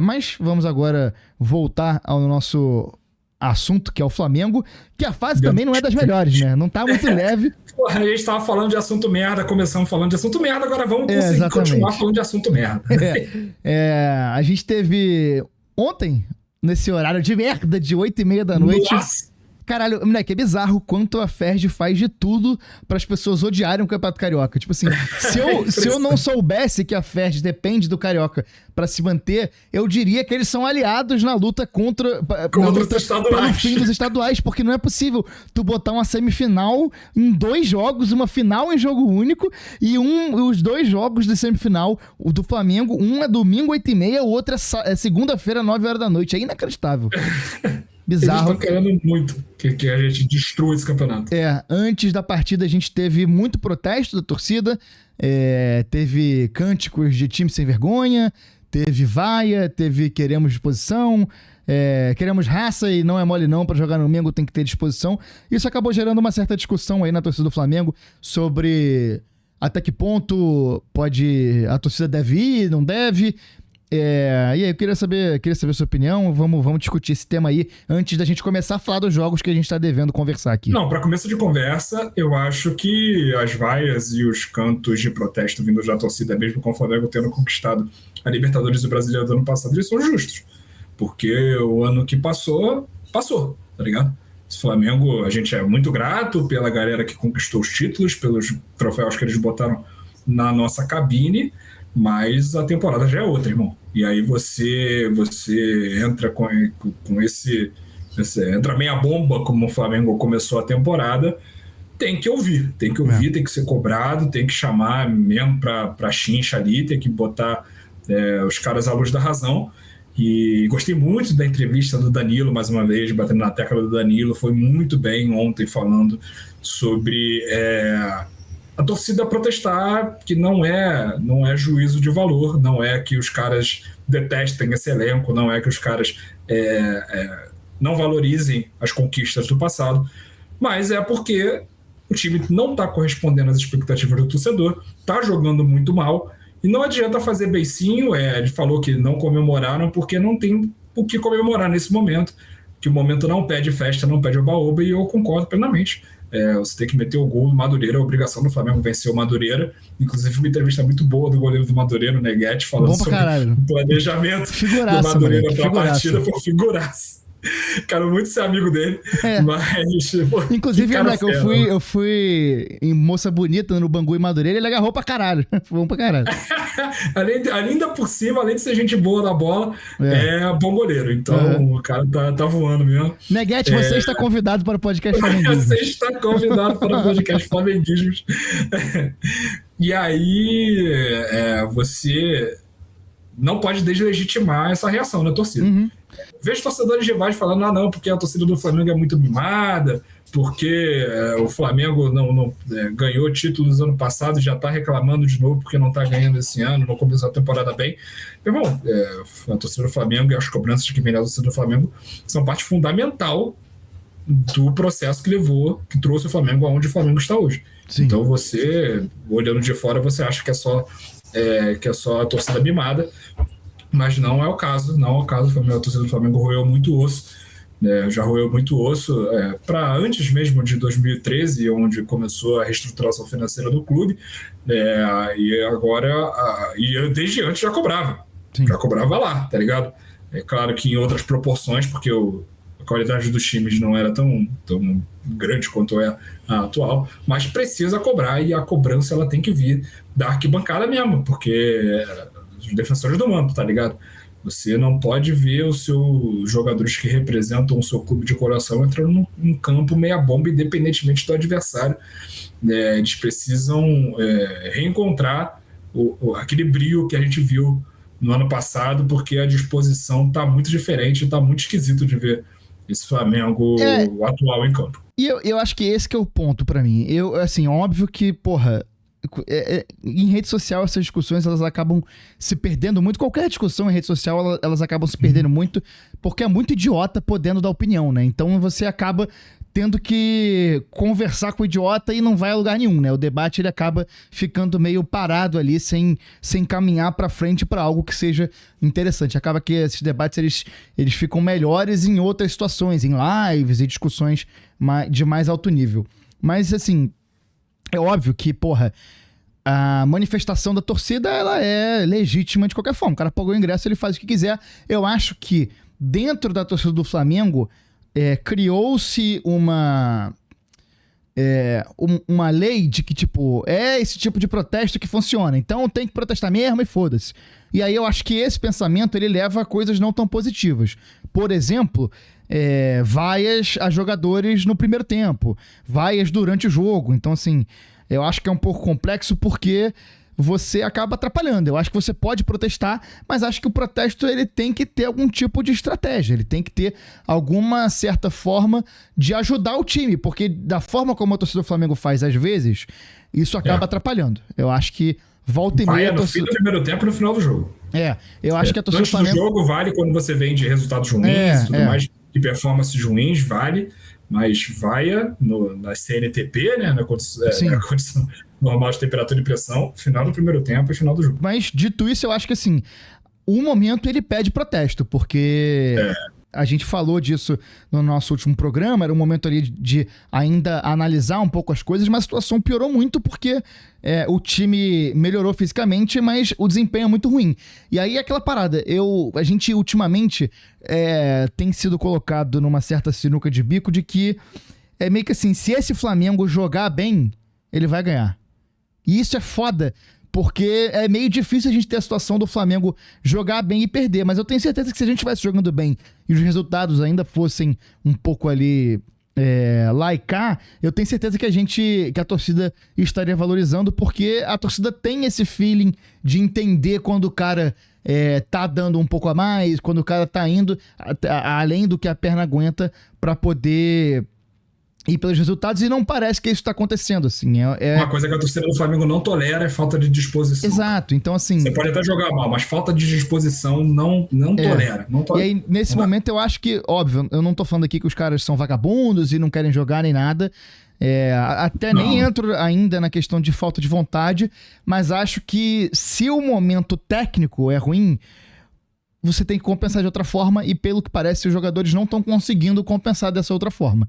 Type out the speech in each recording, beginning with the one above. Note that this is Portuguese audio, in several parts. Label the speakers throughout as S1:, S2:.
S1: Mas vamos agora voltar ao nosso assunto, que é o Flamengo, que a fase também não é das melhores, né? Não tá muito leve.
S2: Porra, a gente tava falando de assunto merda, começamos falando de assunto merda, agora vamos conseguir continuar falando de assunto merda.
S1: A gente teve ontem, nesse horário de merda, de 8h30 da noite...
S2: Nossa!
S1: Caralho, moleque, é bizarro quanto a Ferdi faz de tudo para as pessoas odiarem o Campeonato Carioca. Tipo assim, se eu não soubesse que a Ferdi depende do Carioca para se manter, eu diria que eles são aliados na luta contra
S2: os estaduais.
S1: Pelo fim dos estaduais, porque não é possível tu botar uma semifinal em 2 jogos, uma final em jogo único, e os 2 jogos de semifinal, o do Flamengo, um é domingo 8h30, o outro é segunda-feira 9h da noite. É inacreditável. Bizarro.
S2: Eles estão querendo muito que a gente destrua esse campeonato.
S1: Antes da partida a gente teve muito protesto da torcida, teve cânticos de time sem vergonha, teve vaia, teve queremos disposição, queremos raça e não é mole não, pra jogar no Mengo tem que ter disposição. Isso acabou gerando uma certa discussão aí na torcida do Flamengo sobre até que ponto a torcida deve ir, não deve... E aí, eu queria saber a sua opinião. Vamos discutir esse tema aí antes da gente começar a falar dos jogos que a gente tá devendo conversar aqui.
S2: Não, para começo de conversa, eu acho que as vaias e os cantos de protesto vindos da torcida, mesmo com o Flamengo tendo conquistado a Libertadores e o Brasileiro do ano passado, eles são justos. Porque o ano que passou, tá ligado? O Flamengo, a gente é muito grato pela galera que conquistou os títulos, pelos troféus que eles botaram na nossa cabine, mas a temporada já é outra, irmão. E aí você entra com esse... Entra meia bomba, como o Flamengo começou a temporada, tem que ouvir, tem que ser cobrado, tem que chamar mesmo pra chincha ali, tem que botar os caras à luz da razão. E gostei muito da entrevista do Danilo, mais uma vez, batendo na tecla do Danilo, foi muito bem ontem falando sobre... a torcida protestar, que não é juízo de valor, não é que os caras detestem esse elenco, não é que os caras não valorizem as conquistas do passado, mas é porque o time não está correspondendo às expectativas do torcedor, está jogando muito mal, e não adianta fazer beicinho. Ele falou que não comemoraram porque não tem o que comemorar nesse momento, que o momento não pede festa, não pede oba-oba, e eu concordo plenamente. Você tem que meter o gol do Madureira, a obrigação do Flamengo vencer o Madureira. Inclusive, uma entrevista muito boa do goleiro do Madureira, o Neguete, falando sobre o planejamento do Madureira para a partida. Foi figuraça. Quero muito ser amigo dele, mas... Pô,
S1: inclusive, moleque, eu fui em Moça Bonita, no Bangu e Madureira, ele agarrou pra caralho. Foi bom pra caralho.
S2: Ainda por cima, além de ser gente boa na bola, é bom goleiro. Então, o cara tá voando mesmo.
S1: Neguete, você está convidado para o podcast Flamenguismo.
S2: Você está convidado para o podcast Flamenguismos. E aí, você não pode deslegitimar essa reação da torcida.
S1: Uhum.
S2: Vejo torcedores rivais falando, não, porque a torcida do Flamengo é muito mimada, porque o Flamengo não ganhou títulos ano passado e já está reclamando de novo porque não está ganhando esse ano, não começou a temporada bem. Meu irmão, a torcida do Flamengo e as cobranças que vem da torcida do Flamengo são parte fundamental do processo que trouxe o Flamengo aonde o Flamengo está hoje. Sim. Então você, olhando de fora, você acha que é só a torcida mimada, mas não é o caso. A torcida do Flamengo roeu muito osso, já roeu muito osso para antes mesmo de 2013, onde começou a reestruturação financeira do clube, e agora, desde antes já cobrava. Sim. Já cobrava lá, tá ligado? É claro que em outras proporções, porque a qualidade dos times não era tão grande quanto é a atual, mas precisa cobrar, e a cobrança ela tem que vir da arquibancada mesmo, porque os defensores do manto, tá ligado? Você não pode ver os seus jogadores que representam o seu clube de coração entrando num campo meia bomba, independentemente do adversário. Eles precisam reencontrar aquele brilho que a gente viu no ano passado, porque a disposição tá muito diferente, tá muito esquisito de ver esse Flamengo atual em campo.
S1: E eu acho que esse que é o ponto pra mim. Assim, óbvio que, porra, em rede social essas discussões elas acabam se perdendo muito. Qualquer discussão em rede social elas acabam se perdendo muito, porque é muito idiota podendo dar opinião, né? Então você acaba tendo que conversar com o idiota e não vai a lugar nenhum, né? O debate ele acaba ficando meio parado ali, sem caminhar pra frente pra algo que seja interessante. Acaba que esses debates eles ficam melhores em outras situações, em lives e discussões de mais alto nível. Mas, assim, é óbvio que, porra, a manifestação da torcida, ela é legítima de qualquer forma. O cara pagou o ingresso, ele faz o que quiser. Eu acho que dentro da torcida do Flamengo, criou-se uma lei de que, tipo, é esse tipo de protesto que funciona. Então tem que protestar mesmo e foda-se. E aí eu acho que esse pensamento, ele leva a coisas não tão positivas. Por exemplo, vaias a jogadores no primeiro tempo, vaias durante o jogo. Então, assim, eu acho que é um pouco complexo porque você acaba atrapalhando. Eu acho que você pode protestar, mas acho que o protesto ele tem que ter algum tipo de estratégia, ele tem que ter alguma certa forma de ajudar o time, porque da forma como a torcida do Flamengo faz às vezes, isso acaba atrapalhando. Eu acho que volta e meia...
S2: no fim do primeiro tempo e no final do jogo.
S1: Eu acho que a torcida do Flamengo...
S2: Antes do jogo vale quando você vem de resultados ruins e tudo mais, de performances ruins, vale, mas vaia na CNTP, né, na condição normal de temperatura e pressão, final do primeiro tempo e final do jogo.
S1: Mas, dito isso, eu acho que, assim, o momento ele pede protesto, porque a gente falou disso no nosso último programa, era um momento ali de ainda analisar um pouco as coisas, mas a situação piorou muito porque o time melhorou fisicamente, mas o desempenho é muito ruim. E aí aquela parada, a gente ultimamente tem sido colocado numa certa sinuca de bico de que é meio que assim, se esse Flamengo jogar bem, ele vai ganhar. E isso é foda, porque é meio difícil a gente ter a situação do Flamengo jogar bem e perder, mas eu tenho certeza que se a gente estivesse jogando bem e os resultados ainda fossem um pouco ali lá e cá, eu tenho certeza que a torcida estaria valorizando, porque a torcida tem esse feeling de entender quando o cara tá dando um pouco a mais, quando o cara tá indo além do que a perna aguenta pra poder ir pelos resultados, e não parece que isso tá acontecendo, assim.
S2: Uma coisa que a torcida do Flamengo não tolera é falta de disposição.
S1: Exato, então assim...
S2: Você pode até jogar mal, mas falta de disposição não tolera. Não tolera.
S1: E aí, nesse momento, eu acho que, óbvio, eu não tô falando aqui que os caras são vagabundos e não querem jogar nem nada, nem entro ainda na questão de falta de vontade, mas acho que se o momento técnico é ruim, você tem que compensar de outra forma, e pelo que parece, os jogadores não estão conseguindo compensar dessa outra forma.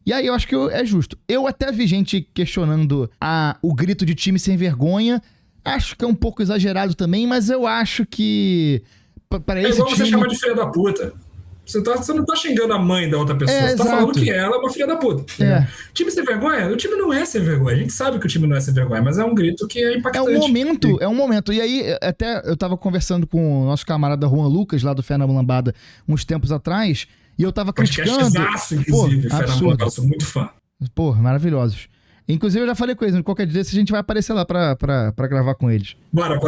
S1: E aí eu acho que é justo. Eu até vi gente questionando o grito de time sem vergonha. Acho que é um pouco exagerado também, mas eu acho que para esse
S2: igual
S1: time...
S2: você chamar de filha da puta. Você não tá xingando a mãe da outra pessoa. Você tá falando que ela é uma filha da puta. Time sem vergonha? O time não é sem vergonha. A gente sabe que o time não é sem vergonha, mas é um grito que é impactante.
S1: É um momento. E aí, até eu tava conversando com o nosso camarada Juan Lucas, lá do Fé na Lambada, uns tempos atrás, e eu tava criticando...
S2: Inclusive, Fé na Lambada, eu sou muito fã.
S1: Pô, maravilhosos. Inclusive, eu já falei com eles, qualquer dia a gente vai aparecer lá pra gravar com eles.
S2: Bora.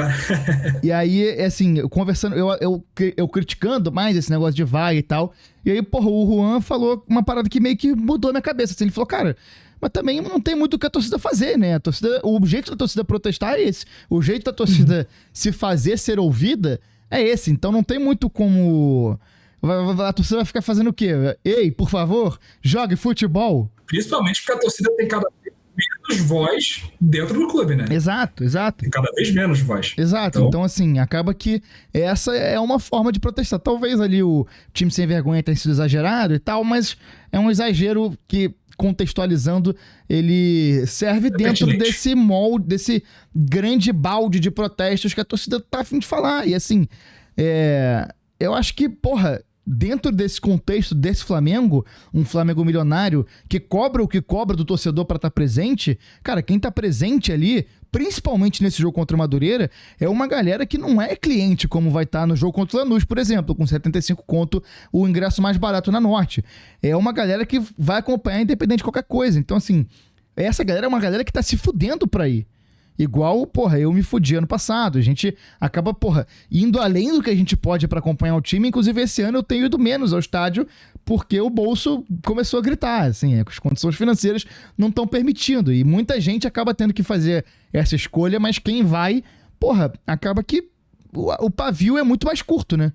S1: E aí, assim, conversando, eu criticando mais esse negócio de vaga e tal. E aí, porra, o Juan falou uma parada que meio que mudou a minha cabeça. Assim, ele falou, cara, mas também não tem muito o que a torcida fazer, né? O jeito da torcida protestar é esse. O jeito da torcida se fazer ser ouvida é esse. Então não tem muito como... A torcida vai ficar fazendo o quê? Ei, por favor, jogue futebol.
S2: Principalmente porque a torcida tem cada vez menos voz dentro do clube, né?
S1: Exato.
S2: Tem cada vez menos voz.
S1: Exato. Então, assim, acaba que essa é uma forma de protestar. Talvez ali o time sem vergonha tenha sido exagerado e tal, mas é um exagero que, contextualizando, ele serve dentro desse molde, desse grande balde de protestos que a torcida tá a fim de falar. E, assim, eu acho que, porra... Dentro desse contexto desse Flamengo, um Flamengo milionário que cobra o que cobra do torcedor pra estar presente, cara, quem tá presente ali, principalmente nesse jogo contra o Madureira, é uma galera que não é cliente como vai estar no jogo contra o Lanús, por exemplo, com 75 conto, o ingresso mais barato na Norte. É uma galera que vai acompanhar independente de qualquer coisa. Então, assim, essa galera é uma galera que tá se fudendo pra ir. Igual, porra, eu me fudi ano passado. A gente acaba, porra, indo além do que a gente pode pra acompanhar o time. Inclusive, esse ano eu tenho ido menos ao estádio porque o bolso começou a gritar, assim, as condições financeiras não estão permitindo. E muita gente acaba tendo que fazer essa escolha, mas quem vai, porra, acaba que o pavio é muito mais curto, né?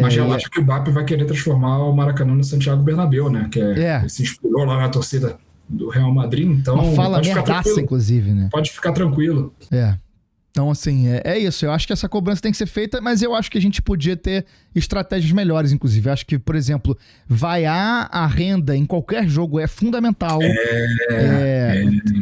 S2: Mas eu acho que o BAP vai querer transformar o Maracanã no Santiago Bernabéu, né? Ele se inspirou lá na torcida do Real Madrid, então
S1: uma fala merdaça, inclusive, né?
S2: Pode ficar tranquilo.
S1: Então, assim, é isso. Eu acho que essa cobrança tem que ser feita, mas eu acho que a gente podia ter estratégias melhores, inclusive. Eu acho que, por exemplo, vaiar a renda em qualquer jogo é fundamental.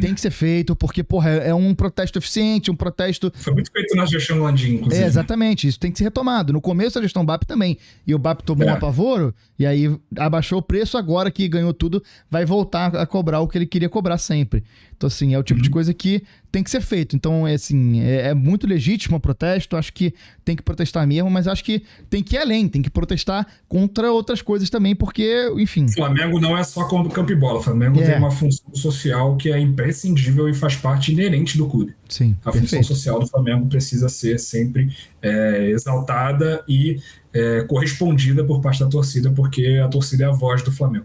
S1: Tem que ser feito, porque, porra, é um protesto eficiente, um protesto...
S2: Foi muito feito na gestão Landim, inclusive.
S1: Exatamente. Isso tem que ser retomado. No começo da gestão BAP também. E o BAP tomou um apavoro, e aí abaixou o preço. Agora que ganhou tudo, vai voltar a cobrar o que ele queria cobrar sempre. Então, assim, é o tipo de coisa que tem que ser feito. Então, assim, é muito legítimo o protesto. Acho que tem que protestar mesmo, mas acho que tem que ir além. Tem que protestar contra outras coisas também, porque, enfim...
S2: O Flamengo não é só como campo e bola. O Flamengo tem uma função social que é imprescindível e faz parte inerente do clube.
S1: Sim,
S2: a função social do Flamengo precisa ser sempre exaltada e correspondida por parte da torcida, porque a torcida é a voz do Flamengo.